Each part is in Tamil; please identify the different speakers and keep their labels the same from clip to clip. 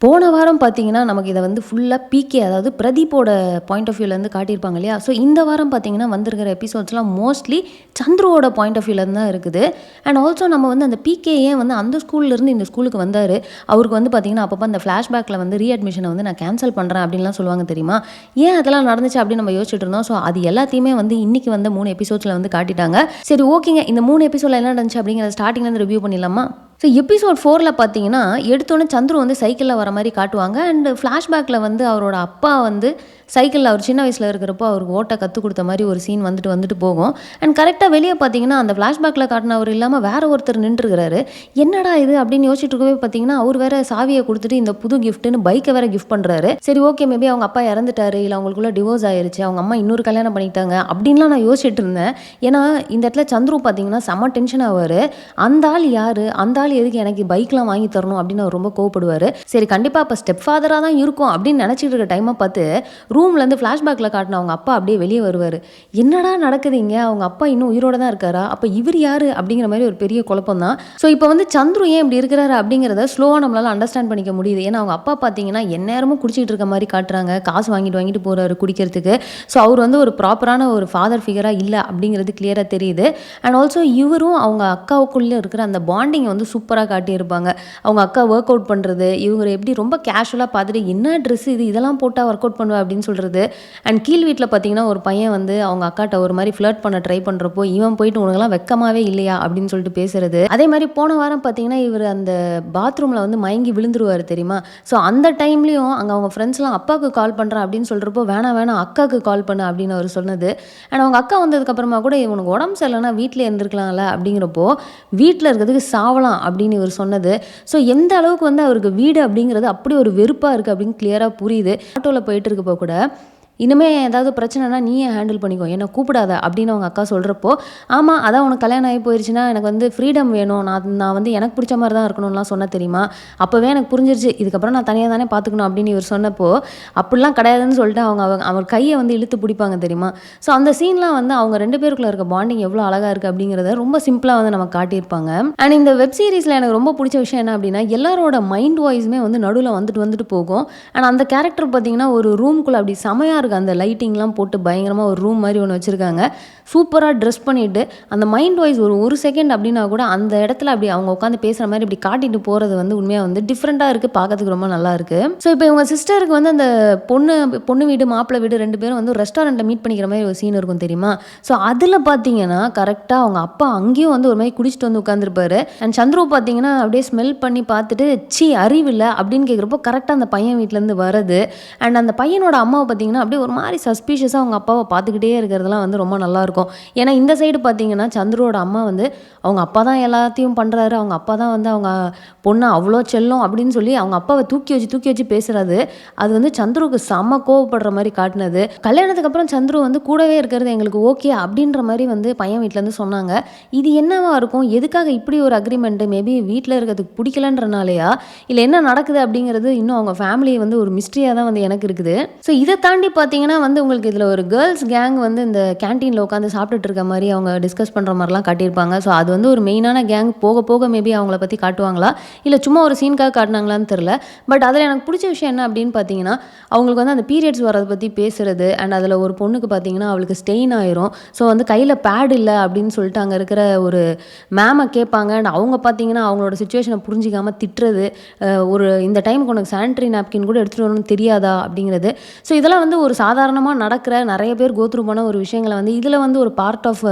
Speaker 1: போன வாரம் பார்த்தீங்கன்னா, நமக்கு இத வந்து ஃபுல்லா பிகே அதாவது பிரதீப்போட பாயிண்ட் ஆஃப் வியூலேருந்து காட்டியிருப்பாங்க இல்லையா? ஸோ இந்த வாரம் பார்த்தீங்கன்னா, வந்திருக்கிற எபிசோட்ஸ்லாம் மோஸ்ட்லி சந்துருவோட பாயிண்ட் ஆஃப் வியூலேருந்து தான் இருக்குது. அண்ட் ஆல்சோ நம்ம வந்து அந்த பிகே ஏன் வந்து அந்த ஸ்கூல்லேருந்து இந்த ஸ்கூலுக்கு வந்தாரு? அவருக்கு வந்து பார்த்தீங்கன்னா, அப்பப்போ அந்த ஃப்ளாஷ்பேக்கில வந்து ரீஅட்மிஷன வந்து நான் கேன்சல் பண்ணுறேன் அப்படின்லாம் சொல்லுவாங்க தெரியுமா? ஏன் அதெல்லாம் நடந்துச்சு அப்படின்னு நம்ம யோசிச்சுட்டு இருந்தோம். ஸோ அது எல்லாத்தையுமே வந்து இன்னைக்கு வந்த 3 எபிசோட்ஸ்ல வந்து காட்டிட்டாங்க. சரி ஓகேங்க. இந்த 3 எபிசோட்ல என்ன நடந்துச்சு அப்படிங்கிறத ஸ்டார்ட்டிங்லேருந்து ரிவ்யூ பண்ணிடலாமா? ஸோ எபிசோட் 4ல பார்த்தீங்கன்னா, எடுத்தோனே சந்துரு வந்து சைக்கிள்ல வர மாரி காட்டுவாங்க. அண்ட் ஃப்ளாஷ்பேக்ல வந்து அவரோட அப்பா வந்து சைக்கிள்ல அவர் சின்ன வயசுல இருக்கிறப்போ அவருக்கு ஓட்ட கத்துக் குடுத்த மாரி ஒரு சீன் வந்துட்டு வந்துட்டு போகும். அண்ட் கரெக்ட்டா வெளிய பார்த்தீங்கன்னா, அந்த ஃப்ளாஷ்பேக்ல காட்டுனவர் இல்லாம வேற ஒருத்தர் நின்றுருக்கிறாரு. என்னடா இது அப்படின்னு யோசிச்சுட்டு இருக்கவே பார்த்தீங்கன்னா, அவர் வேற சாவிய குடுத்துட்டு இந்த புது கிஃப்ட்ன்னு பைக்க வேற கிஃப்ட் பண்றாரு. சரி ஓகே மேபி அவங்க அப்பா இறந்துட்டாரு, இல்ல அவங்களுக்குள்ள டிவோர்ஸ் ஆயிருச்சு, அவங்க அம்மா இன்னொரு கல்யாணம் பண்ணிட்டாங்க அப்படின்லாம் நான் யோசிச்சுட்டு இருந்தேன். ஏன்னா இந்த இடத்துல சந்துரு பார்த்தீங்கன்னா செம்ம டென்ஷன் ஆவாரு. அந்த ஆள் யாரு? அந்த ஆள் எதுக்கு எனக்கு பைக்லாம் வாங்கி தரணும் அப்படின்னு அவர் ரொம்ப கோவப்படுவாரு. சரி கண்டிப்பா அப்ப ஸ்டெப் ஃபாதரா தான் இருக்கும் அப்படின்னு நினைச்சிட்டு இருக்க டைமை பார்த்து ரூம்லேருந்து ஃப்ளாஷ்பேக்கில் காட்டின அவங்க அப்பா அப்படியே வெளியே வருவார். என்னடா நடக்குது இங்கே? அவங்க அப்பா இன்னும் உயிரோட தான் இருக்காரா? அப்போ இவர் யார் அப்படிங்கிற மாதிரி ஒரு பெரிய குழப்பம் தான். ஸோ இப்போ வந்து சந்துரு ஏன் இப்படி இருக்கிறாரு அப்படிங்கிறத ஸ்லோவாக நம்மளால் அண்டர்ஸ்டாண்ட் பண்ணிக்க முடியுது. ஏன்னா அவங்க அப்பா பார்த்தீங்கன்னா எந்நேரமும் குடிச்சிட்டு இருக்க மாதிரி காட்டுறாங்க. காசு வாங்கிட்டு வாங்கிட்டு போகிறாரு குடிக்கிறதுக்கு. ஸோ அவர் வந்து ஒரு ப்ராப்பரான ஒரு ஃபாதர் ஃபிகராக இல்லை அப்படிங்கிறது கிளியராக தெரியுது. அண்ட் ஆல்சோ இவரும் அவங்க அக்காவுக்குள்ளே இருக்கிற அந்த பாண்டிங்கை வந்து சூப்பராக காட்டியிருப்பாங்க. அவங்க அக்கா ஒர்க் அவுட் பண்ணுறது, இவங்க எப்படி ரொம்ப கேஷுவலாக பார்த்துட்டு என்ன ட்ரெஸ் இது இதெல்லாம் போட்டால் ஒர்க் அவுட் பண்ணுவேன் அப்படின்னு சொல்கிறது. அண்ட் கீழ் வீட்டில் பார்த்தீங்கன்னா ஒரு பையன் வந்து அவங்க அக்காட்ட ஒரு மாதிரி ஃப்ளர்ட் பண்ண ட்ரை பண்ணுறப்போ இவன் போயிட்டு உனக்கெல்லாம் வெக்கமாவே இல்லையா அப்படின்னு சொல்லிட்டு பேசுறது. அதே மாதிரி போன வாரம் பார்த்தீங்கன்னா இவர் அந்த பாத்ரூமில் வந்து மயங்கி விழுந்துருவார் தெரியுமா? ஸோ அந்த டைம்லேயும் அங்கே அவங்க ஃப்ரெண்ட்ஸ்லாம் அப்பாவுக்கு கால் பண்ணுறேன் அப்படின்னு சொல்கிறப்போ வேணாம் வேணாம் அக்காவுக்கு கால் பண்ணு அப்படின்னு அவர் சொன்னது. அண்ட் அவங்க அக்கா வந்ததுக்கப்புறமா கூட இவனுக்கு உடம்பு சரியில்லைன்னா வீட்டில் இருந்திருக்கலாம்ல அப்படிங்கிறப்போ வீட்டில் இருக்கிறதுக்கு சாவலாம் அப்படின்னு இவர் சொன்னது. ஸோ எந்த அளவுக்கு வந்து அவருக்கு வீடு அப்படிங்கிறது அப்படி ஒரு வெறுப்பாக இருக்குது அப்படின்னு கிளியராக புரியுது. ஆட்டோவில் போயிட்டு இருக்கப்போ கூட இனிமே ஏதாவது பிரச்சனைனா நீயே ஹேண்டில் பண்ணிக்கோ, என்னை கூப்பிடாத அப்படின்னு அவங்க அக்கா சொல்கிறப்போ, ஆமாம் அதான் உனக்கு கல்யாணம் ஆகி போயிடுச்சுன்னா எனக்கு வந்து ஃப்ரீடம் வேணும், நான் வந்து எனக்கு பிடிச்ச மாதிரி தான் இருக்கணும்லாம் சொன்ன தெரியுமா? அப்போவே எனக்கு புரிஞ்சிருச்சு இதுக்கப்புறம் நான் தனியாக தானே பார்த்துக்கணும் அப்படின்னு இவர் சொன்னப்போ, அப்படிலாம் கிடையாதுன்னு சொல்லிட்டு அவர் கையை வந்து இழுத்து பிடிப்பாங்க தெரியுமா? ஸோ அந்த சீன்லாம் வந்து அவங்க 2 பேருக்குள்ள இருக்க பாண்டிங் எவ்வளோ அழகாக இருக்குது அப்படிங்கிறத ரொம்ப சிம்பிளாக வந்து நமக்கு காட்டியிருப்பாங்க. அண்ட் இந்த வெப் சீரிஸில் எனக்கு ரொம்ப பிடிச்ச விஷயம் என்ன அப்படின்னா, எல்லாரோட மைண்ட் வாய்ஸுமே வந்து நடுவில் வந்துட்டு வந்துட்டு போகும். அண்ட் அந்த கேரக்டர் பார்த்தீங்கன்னா ஒரு ரூம்குள்ளே அப்படி செமையாக அந்த லைட்டிங்லாம் போட்டு பயங்கரமாக ஒரு ரூம் மாதிரி ஒன்று வச்சுருக்காங்க. சூப்பராக ட்ரெஸ் பண்ணிவிட்டு அந்த மைண்ட் வாய்ஸ் ஒரு செகண்ட் அப்படின்னா கூட அந்த இடத்துல அப்படி அவங்க உட்காந்து பேசுகிற மாதிரி இப்படி காட்டிட்டு போகிறது வந்து உண்மையாக வந்து டிஃப்ரெண்ட்டாக இருக்குது, பார்க்கறதுக்கு ரொம்ப நல்லா இருக்குது. ஸோ இப்போ இவங்க சிஸ்டருக்கு வந்து அந்த பொண்ணு வீடு மாப்பிள்ளை வீடு 2 பேரும் வந்து ரெஸ்டாரண்ட்டில் மீட் பண்ணிக்கிற மாதிரி ஒரு சீன் இருக்கும் தெரியுமா? ஸோ அதில் பார்த்தீங்கன்னா கரெக்டாக அவங்க அப்பா அங்கேயும் வந்து ஒரு மாதிரி குடிச்சிட்டு வந்து உட்காந்துருப்பாரு. அண்ட் சந்துரு பார்த்தீங்கன்னா அப்படியே ஸ்மெல் பண்ணி பார்த்துட்டு சி அறிவில்லை அப்படின்னு கேட்குறப்போ கரெக்டாக அந்த பையன் வீட்டிலேருந்து வரது. அண்ட் அந்த பையனோட அம்மாவை பார்த்தீங்கன்னா அப்படியே ஒரு மாதிரி சஸ்பீஷியஸாக அவங்க அப்பாவை பார்த்துக்கிட்டே இருக்கிறதுலாம் வந்து ரொம்ப நல்லாயிருக்கும். ஏன்னா இந்த சைடு பார்த்தீங்கன்னா சந்துருவோட அம்மா வந்து அவங்க அப்பா தான் எல்லாத்தையும் பண்ணுறாரு, அவங்க அப்பா தான் வந்து அவங்க பொண்ணை அவ்வளோ செல்லம் அப்படின்னு சொல்லி அவங்க அப்பாவை தூக்கி வச்சு பேசுறது. அது வந்து சந்துருக்கு செம்ம கோவப்படுற மாதிரி காட்டினது. கல்யாணத்துக்கு அப்புறம் சந்துரு வந்து கூடவே இருக்கிறது எங்களுக்கு ஓகே அப்படின்ற மாதிரி வந்து பையன் வீட்டிலேருந்து சொன்னாங்க. இது என்னவா இருக்கும்? எதுக்காக இப்படி ஒரு அக்ரிமெண்ட்டு? மேபி வீட்டில் இருக்கிறதுக்கு பிடிக்கலன்றனாலையா இல்லை என்ன நடக்குது அப்படிங்கிறது இன்னும் அவங்க ஃபேமிலியை வந்து ஒரு மிஸ்ட்ரியாக தான் வந்து எனக்கு இருக்குது. ஸோ இதை தாண்டி பார்த்தீங்கன்னா வந்து உங்களுக்கு இதில் ஒரு கேர்ள்ஸ் கேங் வந்து இந்த கேன்டீனில் உட்காந்து சாப்பிட்டுட்டு இருக்க மாதிரி அவங்க டிஸ்கஸ் பண்ணுற மாதிரிலாம் காட்டியிருப்பாங்க. ஸோ அது வந்து ஒரு மெயினான கேங். போக போக மேபி அவங்கள பற்றி காட்டுவாங்களா இல்லை சும்மா ஒரு சீனுக்காக காட்டினாங்களான்னு தெரில. பட் அதில் எனக்கு பிடிச்ச விஷயம் என்ன அப்படின்னு பார்த்தீங்கன்னா அவங்களுக்கு வந்து அந்த பீரியட்ஸ் வரதை பற்றி பேசுகிறது. அண்ட் அதில் ஒரு பொண்ணுக்கு பார்த்தீங்கன்னா அவளுக்கு ஸ்டெயின் ஆயிரும். ஸோ வந்து கையில் பேட் இல்லை அப்படின்னு சொல்லிட்டு அங்கே இருக்கிற ஒரு மேமை கேட்பாங்க. அண்ட் அவங்க பார்த்தீங்கன்னா அவங்களோட சுச்சுவேஷனை புரிஞ்சிக்காமல் திட்டுறது. இந்த டைமுக்கு உனக்கு சானிட்டரி நாப்கின் கூட எடுத்துகிட்டு வரணும்னு தெரியாதா அப்படிங்கிறது. ஸோ இதெல்லாம் வந்து ஒரு சாதாரணமாக நடக்கிற நிறைய பேர் கோத்ரூ பண்ண ஒரு விஷயங்களை வந்து இதில் வந்து ஒரு பார்ட் ஆஃப்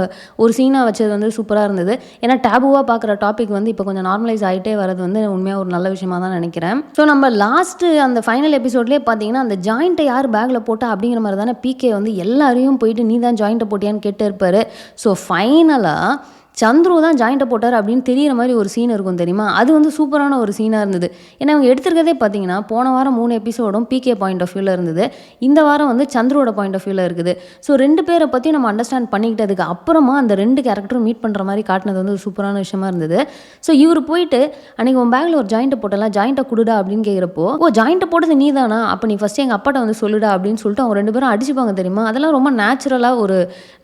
Speaker 1: ஒரு சீனாக வச்சது வந்து சூப்பராக இருந்தது. ஏன்னா டேபுவாக பார்க்குற டாபிக் வந்து இப்போ கொஞ்சம் நார்மலைஸ் ஆகிட்டே வரது வந்து உண்மையாக ஒரு நல்ல விஷயமாக தான் நினைக்கிறேன். ஸோ நம்ம லாஸ்ட்டு அந்த ஃபைனல் எபிசோட்லேயே பார்த்தீங்கன்னா அந்த ஜாயிண்ட்டை யார் பேக்கில் போட்டா அப்படிங்கிற மாதிரி தானே பிகே வந்து எல்லாரையும் போயிட்டு நீ தான் ஜாயிண்ட்டை போட்டியான்னு கேட்டு இருப்பார். ஸோ ஃபைனலாக சந்துரு தான் ஜாயிண்ட்டை போட்டார் அப்படின்னு தெரியிற மாதிரி ஒரு சீன் இருக்கும் தெரியுமா? அது வந்து சூப்பரான ஒரு சீனாக இருந்தது. ஏன்னா அவங்க எடுத்துருக்கதே பார்த்தீங்கன்னா போன வாரம் 3 எபிசோடும் பிகே பாயிண்ட் ஆஃப் வியூவில் இருந்தது. இந்த வாரம் வந்து சந்துருவோட பாயிண்ட் ஆஃப் வியூவில் இருக்குது. ஸோ 2 பேரை பற்றி நம்ம அண்டர்ஸ்டாண்ட் பண்ணிக்கிட்டதுக்கு அப்புறமா அந்த 2 கேரக்டரும் மீட் பண்ணுற மாதிரி காட்டினது வந்து ஒரு சூப்பரான விஷயமா இருந்தது. ஸோ இவர் போயிட்டு அன்றைக்கி உன் பேக்கில் ஒரு ஜாயிண்ட்டை போட்டலாம், ஜாயிண்ட்டை கொடுடா அப்படின்னு கேட்குறப்போ ஜாயிண்ட்டை போட்டது நீ தானா, அப்போ நீ ஃபஸ்ட்டு எங்கள் அப்பாட்ட வந்து சொல்லுடா அப்படின்னு சொல்லிட்டு அவங்க 2 பேரும் அடிச்சுப்பாங்க தெரியுமா? அதெல்லாம் ரொம்ப நேச்சுரலாக ஒரு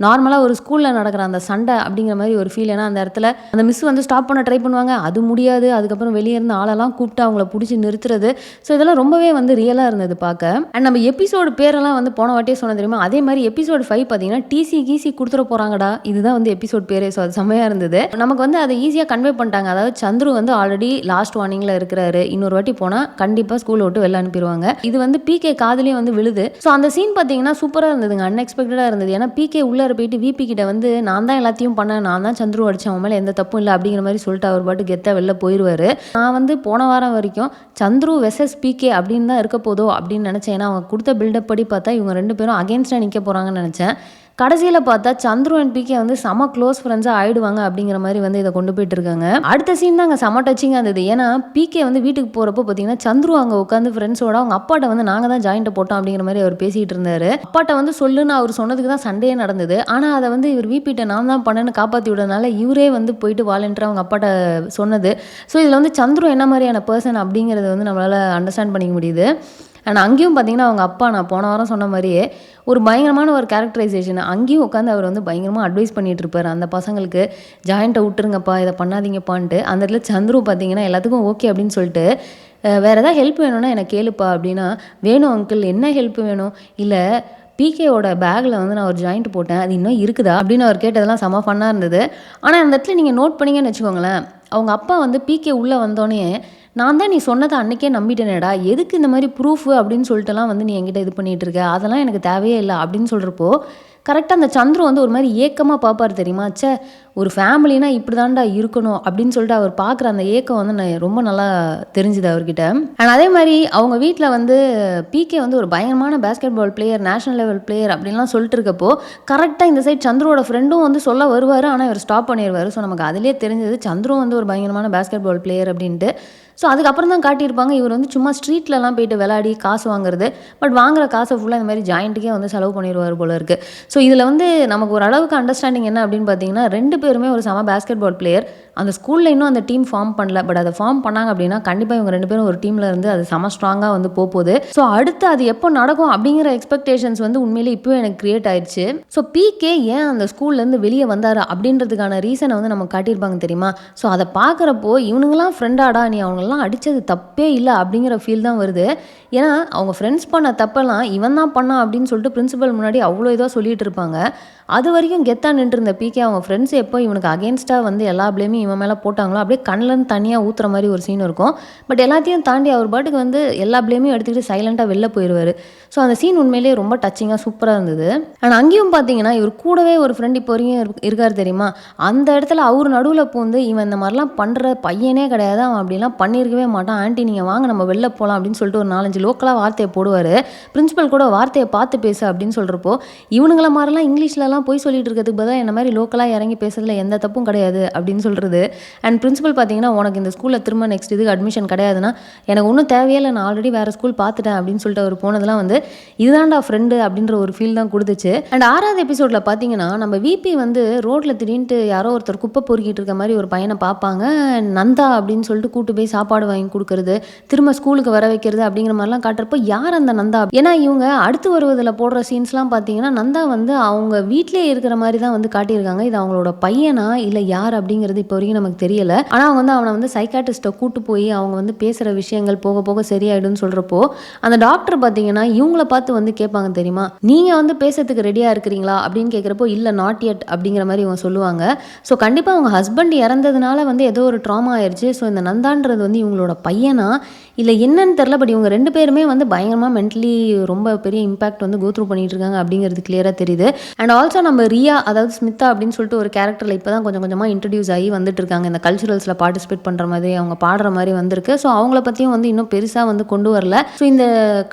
Speaker 1: நார்மலாக ஒரு ஸ்கூலில் நடக்கிற அந்த சண்டை அப்படிங்கிற மாதிரி ஒரு ஃபீல் ஃபீல். ஏன்னா அந்த இடத்துல அந்த மிஸ் வந்து ஸ்டாப் பண்ண ட்ரை பண்ணுவாங்க, அது முடியாது. அதுக்கப்புறம் வெளியே இருந்து ஆளெல்லாம் கூப்பிட்டு அவங்கள பிடிச்சி நிறுத்துறது. ஸோ இதெல்லாம் ரொம்பவே வந்து ரியலாக இருந்தது பார்க்க. அண்ட் நம்ம எபிசோடு பேரெல்லாம் வந்து போன வாட்டியே சொன்ன தெரியுமா, அதே மாதிரி எபிசோடு 5 பார்த்தீங்கன்னா டிசி கீசி கொடுத்துட போகிறாங்கடா, இதுதான் வந்து எபிசோட் பேரே. ஸோ அது செம்மையாக இருந்தது. நமக்கு வந்து அதை ஈஸியாக கன்வே பண்ணிட்டாங்க. அதாவது சந்துரு வந்து ஆல்ரெடி லாஸ்ட் வார்னிங்கில் இருக்கிறாரு, இன்னொரு வாட்டி போனால் கண்டிப்பாக ஸ்கூலை விட்டு வெளில அனுப்பிடுவாங்க. இது வந்து பிகே காதுலேயும் வந்து விழுது. ஸோ அந்த சீன் பார்த்தீங்கன்னா சூப்பராக இருந்ததுங்க, அன்எக்ஸ்பெக்டடாக இருந்தது. ஏன்னா பிகே உள்ளே போயிட்டு விபி கிட்ட வந்து நான் தான் எல்லாத்தையும் பண்ணேன், நான் தான் சந்துரு அடித்தேன், அவன் மேலே எந்த தப்பும் இல்லை அப்படிங்கிற மாதிரி சொல்லிட்டு அவர் பாட்டு கெத்தாக வெளில போயிடுவார். நான் வந்து போன வாரம் வரைக்கும் சந்துரு வெசஸ் பிகே அப்படின்னு தான் இருக்க போதோ அப்படின்னு நினச்சேன். ஏன்னா அவங்க கொடுத்த பில்டப் படி பார்த்தா இவங்க 2 பேரும் அகேன்ஸ்டாக நிற்க போகிறாங்கன்னு நினச்சேன். கடைசியில் பார்த்தா சந்துரு அண்ட் பிகே வந்து செம க்ளோஸ் ஃப்ரெண்ட்ஸாக ஆயிடுவாங்க அப்படிங்கிற மாதிரி வந்து இதை கொண்டு போயிட்டு இருக்காங்க. அடுத்த சீன் தான் அங்கே செம டச்சிங்காக இருந்தது. ஏன்னா பிகே வந்து வீட்டுக்கு போகிறப்போ பார்த்தீங்கன்னா சந்துரு அங்கே உட்காந்து ஃப்ரெண்ட்ஸோட அவங்க அப்பாட்ட வந்து நாங்கள் தான் ஜாயிண்ட்டை போட்டோம் அப்படிங்கிற மாதிரி அவர் பேசிகிட்டு இருந்தார். அப்பாட்ட வந்து சொல்லுன்னு அவர் சொன்னதுக்கு தான் சண்டையே நடந்தது. ஆனால் அதை வந்து இவர் விபிட்ட நான் தான் பண்ணேன்னு காப்பாற்றி விடுறதுனால இவரே வந்து போயிட்டு வாலண்டியராக அவங்க அப்பாட்ட சொன்னது. ஸோ இதில் வந்து சந்துரு என்ன மாதிரியான பர்சன் அப்படிங்கிறது வந்து நம்மளால் அண்டர்ஸ்டாண்ட் பண்ணிக்க முடியுது. அண்ட் அங்கேயும் பார்த்தீங்கன்னா அவங்க அப்பா நான் போன வாரம் சொன்ன மாதிரியே ஒரு பயங்கரமான ஒரு கேரக்டரைசேஷன். அங்கேயும் உட்காந்து அவர் வந்து பயங்கரமாக அட்வைஸ் பண்ணிகிட்டு இருப்பார் அந்த பசங்களுக்கு, ஜாயிண்ட்டை விட்டுருங்கப்பா, இதை பண்ணாதீங்கப்பான்ட்டு. அந்த இடத்துல சந்துரு பார்த்தீங்கன்னா எல்லாத்துக்கும் ஓகே அப்படின்னு சொல்லிட்டு வேறு ஏதாவது ஹெல்ப் வேணும்னா எனக்கு கேளுப்பா அப்படின்னா, வேணும் அங்கிள், என்ன ஹெல்ப் வேணும்? இல்லை பிகேவோட பேக்கில் வந்து நான் ஒரு ஜாயிண்ட் போட்டேன், அது இன்னும் இருக்குதா அப்படின்னு அவர் கேட்டதெல்லாம் செம ஃபன்னாக இருந்தது. ஆனால் அந்த இடத்துல நீங்கள் நோட் பண்ணிங்கன்னு வச்சுக்கோங்களேன், அவங்க அப்பா வந்து பிகே உள்ளே வந்தோடனே நான் தான் நீ சொன்னதை அன்றைக்கே நம்பிட்டேனேடா, எதுக்கு இந்த மாதிரி ப்ரூஃபு அப்படின்னு சொல்லிட்டுலாம் வந்து நீ என்கிட்ட இது பண்ணிகிட்டு இருக்க, அதெல்லாம் எனக்கு தேவையே இல்லை அப்படின்னு சொல்கிறப்போ கரெக்டாக அந்த சந்துரு வந்து ஒரு மாதிரி ஏக்கமாக பார்ப்பார் தெரியுமா. சே, ஒரு ஃபேமிலினா இப்படி தான்டா இருக்கணும் அப்படின்னு சொல்லிட்டு அவர் பார்க்குற அந்த ஏக்கம் வந்து ரொம்ப நல்லா தெரிஞ்சுது அவர்கிட்ட. அண்ட் அதே மாதிரி அவங்க வீட்டில் வந்து பிகே வந்து ஒரு பயங்கரமான basketball player, national level player அப்படின்லாம் சொல்லிட்டு இருக்கப்போ கரெக்டாக இந்த சைட் சந்துருவோட ஃப்ரெண்டும் வந்து சொல்ல வருவார், ஆனால் இவர் ஸ்டாப் பண்ணிடுவார். ஸோ நமக்கு அதிலே தெரிஞ்சது சந்துரு வந்து ஒரு பயங்கரமான பேஸ்கெட் பால் பிளேயர் அப்படின்ட்டு. ஸோ அதுக்கப்புறம் தான் காட்டியிருப்பாங்க இவர் வந்து சும்மா ஸ்ட்ரீட்லலாம் போயிட்டு விளையாடி காசு வாங்குறது, பட் வாங்குற காசை ஃபுல்லாக இந்த மாதிரி ஜாயிண்ட்டுக்கே வந்து செலவு பண்ணிடுவார் போல இருக்குது. ஸோ இதில் வந்து நமக்கு ஒரு அளவுக்கு அண்டர்ஸ்டாண்டிங் என்ன அப்படின்னு பார்த்தீங்கன்னா, 2 பேருமே ஒரு செம பேஸ்கெட் பால் பிளேயர். அந்த ஸ்கூலில் இன்னும் அந்த டீம் ஃபார்ம் பண்ணல, பட் அதை ஃபார்ம் பண்ணாங்க அப்படின்னா கண்டிப்பாக இவங்க 2 பேரும் ஒரு டீமில் இருந்து அது செம ஸ்ட்ராங்காக வந்து போகுது. ஸோ அடுத்து அது எப்போ நடக்கும் அப்படிங்கிற எக்ஸ்பெக்டேஷன்ஸ் வந்து உண்மையிலே இப்போவே எனக்கு கிரியேட் ஆயிடுச்சு. ஸோ பிகே ஏன் அந்த ஸ்கூல்லேருந்து வெளியே வந்தார் அப்படின்றதுக்கான ரீசனை வந்து நமக்கு காட்டியிருப்பாங்க தெரியுமா. ஸோ அதை பார்க்குறப்போ இவனுங்களாம் ஃப்ரெண்டாடா, நீ அவங்களெல்லாம் அடித்தது தப்பே இல்லை அப்படிங்கிற ஃபீல் தான் வருது. ஏன்னா அவங்க ஃப்ரெண்ட்ஸ் பண்ண தப்பெல்லாம் இவன் தான் பண்ணான் அப்படின்னு சொல்லிட்டு பிரின்சிபல் முன்னாடி அவ்வளோ இதாக சொல்லிட்டு இருப்பாங்க. அது வரைக்கும் கெத்தாக நின்றுருந்த பிகே அவங்க ஃப்ரெண்ட்ஸ் எப்போ இவனுக்கு அகேன்ஸ்டாக வந்து எல்லா பிளேமையும் இவன் மேலே போட்டாங்களோ அப்படியே கண்ணிலேருந்து தனியாக ஊற்றுற மாதிரி ஒரு சீன் இருக்கும். பட் எல்லாத்தையும் தாண்டி அவர் பாட்டுக்கு வந்து எல்லா பிளேமையும் எடுத்துக்கிட்டு சைலண்ட்டாக வெளில போயிடுவார். ஸோ அந்த சீன் உண்மையிலேயே ரொம்ப டச்சிங்காக சூப்பராக இருந்தது. ஆனால் அங்கேயும் பார்த்தீங்கன்னா இவர் கூடவே ஒரு ஃப்ரெண்ட் இப்போ வரைக்கும் இருக்கார் தெரியுமா. அந்த இடத்துல அவர் நடுவில் பூந்து இவன் இந்த மாதிரிலாம் பண்ணுற பையனே கிடையாது, அவன் அப்படிலாம் பண்ணியிருக்கவே மாட்டான், ஆண்டி நீங்கள் வாங்க நம்ம வெளில போகலாம் அப்படின்னு சொல்லிட்டு ஒரு 4-5 லோக்கலாக வார்த்தையை போடுவார். பிரின்சிபல் கூட வார்த்தையை பார்த்து பேசு அப்படின்னு சொல்கிறப்போ இவனுங்கள மாதிரிலாம் இங்கிலீஷ்லலாம் போய் சொல்லிட்டு இருக்கிறதுக்கு பதிலாக என்ன மாதிரி லோக்கலாக இறங்கி பேசுறதுல எந்த தப்பும் கிடையாது அப்படின்னு சொல்கிறது. அண்ட் பிரின்சிபல் பார்த்தீங்கன்னா உனக்கு இந்த ஸ்கூலில் திரும்ப நெக்ஸ்ட் இதுக்கு அட்மிஷன் கிடையாதுன்னா எனக்கு ஒன்றும் தேவையே இல்லை, நான் ஆல்ரெடி வேறு ஸ்கூல் பார்த்துட்டேன் அப்படின்னு சொல்லிட்டு அவர் போனதெல்லாம் வந்து இதுதான்டா ஃப்ரெண்டு அப்படின்ற ஒரு ஃபீல் தான் கொடுத்துச்சு. அண்ட் 6வது எபிசோடில் பார்த்தீங்கன்னா நம்ம விபி வந்து ரோட்டில் திடீர்னு யாரோ ஒருத்தர் குப்பை பொறுக்கிட்டு இருக்க மாதிரி ஒரு பையனை பார்ப்பாங்க. நந்தா அப்படின்னு சொல்லிட்டு கூட்டு போய் சாப்பாடு வாங்கி கொடுக்கறது, திரும்ப ஸ்கூலுக்கு வர வைக்கிறது அப்படிங்கிற மாதிரிலாம் காட்டுறப்போ யார் அந்த நந்தா. ஏன்னா இவங்க அடுத்து வருவதில் போடுற சீன்ஸ்லாம் பார்த்தீங்கன்னா நந்தா வந்து அவங்க வீட்டிலே இருக்கிற மாதிரி தான் வந்து காட்டியிருக்காங்க. இது அவங்களோட பையனா இல்லை யார் அப்படிங்கிறது இப்போ வரைக்கும் நமக்கு தெரியல. ஆனால் அவங்க வந்து அவனை வந்து சைக்காட்ரிஸ்ட்டை கூட்டு போய் அவங்க வந்து பேசுகிற விஷயங்கள் போக போக சரியாயிடும்னு சொல்கிறப்போ அந்த டாக்டர் பார்த்தீங்கன்னா இவங்கள பார்த்து வந்து கேட்பாங்க தெரியுமா, நீங்கள் வந்து பேசுறதுக்கு ரெடியாக இருக்கிறீங்களா அப்படின்னு கேட்குறப்போ இல்லை நாட் எட் அப்படிங்கிற மாதிரி இவங்க சொல்லுவாங்க. ஸோ கண்டிப்பாக அவங்க ஹஸ்பண்ட் இறந்ததுனால வந்து ஏதோ ஒரு ட்ராமா ஆயிடுச்சு. ஸோ இந்த நந்தான்றது வந்து இவங்களோட பையனா இல்லை என்னன்னு தெரில, பட் இவங்க 2 பேருமே வந்து பயங்கரமாக மென்டலி ரொம்ப பெரிய இம்பாக்ட் வந்து கோத்ரூ பண்ணிட்டு இருக்காங்க அப்படிங்கிறது கிளியராக தெரியுது. அண்ட் ஆல்சோ நம்ம ரியா, அதாவது ஸ்மிதா அப்படின்னு சொல்லிட்டு ஒரு கேரக்டரில் இப்போ தான் கொஞ்சம் கொஞ்சமாக இன்ட்ரடியூஸ் ஆகி வந்துட்டு இருக்காங்க. இந்த கல்ச்சுரல்ஸில் பார்ட்டிசிபேட் பண்ணுற மாதிரி அவங்க பாடுற மாதிரி வந்திருக்கு. ஸோ அவங்கள பற்றியும் வந்து இன்னும் பெருசாக வந்து கொண்டு வரல. ஸோ இந்த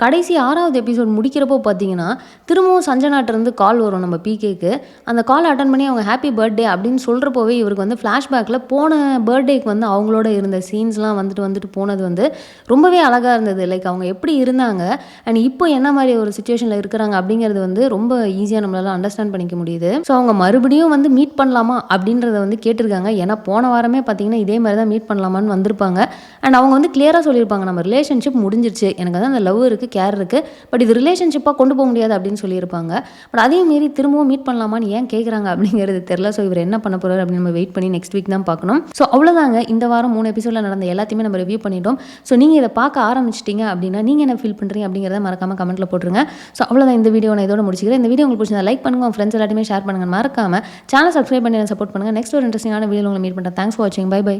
Speaker 1: கடைசி 6வது எபிசோட் முடிக்கிறப்போ பார்த்தீங்கன்னா திரும்பவும் சஞ்சனாட்டிருந்து கால் வரும் நம்ம பிகேக்கு. அந்த கால் அட்டன் பண்ணி அவங்க ஹாப்பி பர்த்டே அப்படின்னு சொல்கிறப்போவே இவருக்கு வந்து ஃப்ளாஷ்பேக்கில் போன பர்த்டேக்கு வந்து அவங்களோட இருந்த சீன்ஸ்லாம் வந்துட்டு போனது வந்து ரொம்பவே அழகாக இருந்தது. லைக் அவங்க எப்படி இருந்தாங்க அண்ட் இப்போ என்ன மாதிரி ஒரு சுச்சுவேஷனில் இருக்கிறாங்க அப்படிங்கிறது வந்து ரொம்ப ஈஸியாக நம்மளால் அண்டர்ஸ்டாண்ட் பண்ணிக்க பண்ணிக்க முடியுது. ஸோ அவங்க மறுபடியும் வந்து மீட் பண்ணலாமா அப்படின்றத வந்து கேட்டிருக்காங்க. ஏன்னா போன வாரமே பார்த்தீங்கன்னா இதே மாதிரி தான் மீட் பண்ணலாமான்னு வந்திருப்பாங்க. அண்ட் அவங்க வந்து கிளியராக சொல்லியிருப்பாங்க, நம்ம ரிலேஷன்ஷிப் முடிஞ்சிருச்சு, எனக்கு வந்து அந்த லவ் இருக்குது, கேர் இருக்குது, பட் இது ரிலேஷன்ஷிப்பாக கொண்டு போக முடியாது அப்படின்னு சொல்லியிருப்பாங்க. பட் அதே மாரி திரும்பவும் மீட் பண்ணலாமான்னு ஏன் கேட்குறாங்க அப்படிங்கிறது தெரில. ஸோ இவர் என்ன பண்ண போகிறார் அப்படின்னு நம்ம வெயிட் பண்ணி நெக்ஸ்ட் வீக் தான் பார்க்கணும். ஸோ அவ்வளோதாங்க, இந்த வாரம் 3 எபிசோடில் நடந்த எல்லாத்தையுமே நம்ம ரிவ்யூ பண்ணிட்டோம். ஸோ நீங்கள் இதை பார்க்க ஆரம்பிச்சிட்டிங்க அப்படின்னா நீங்கள் என்ன ஃபீல் பண்ணுறீங்க அப்படிங்கிறத மறக்காமல் கமெண்ட்டில் போட்டுருங்க. ஸோ அவ்வளோதான், இந்த வீடியோ நான் இதோட முடிச்சுக்கிறேன். இந்த வீடியோ உங்களுக்கு பிடிச்சா லைக் பண்ணுங்கள், உங்கள் ஃப்ரெண்ட்ஸ் எல்லாத்தையுமே ஷேர் பண்ணுங்கள், மறக்காமல் சேனல் சப்ஸ்கிரைப் பண்ணி சப்போர்ட் பண்ணுங்கள். நெக்ஸ்ட் ஒரு இன்ட்ரெஸ்டிங்கான வீடியோ உங்களை மீட் பண்ணுறேன். தேங்க்ஸ் ஃபார் வாட்சிங். Bye by.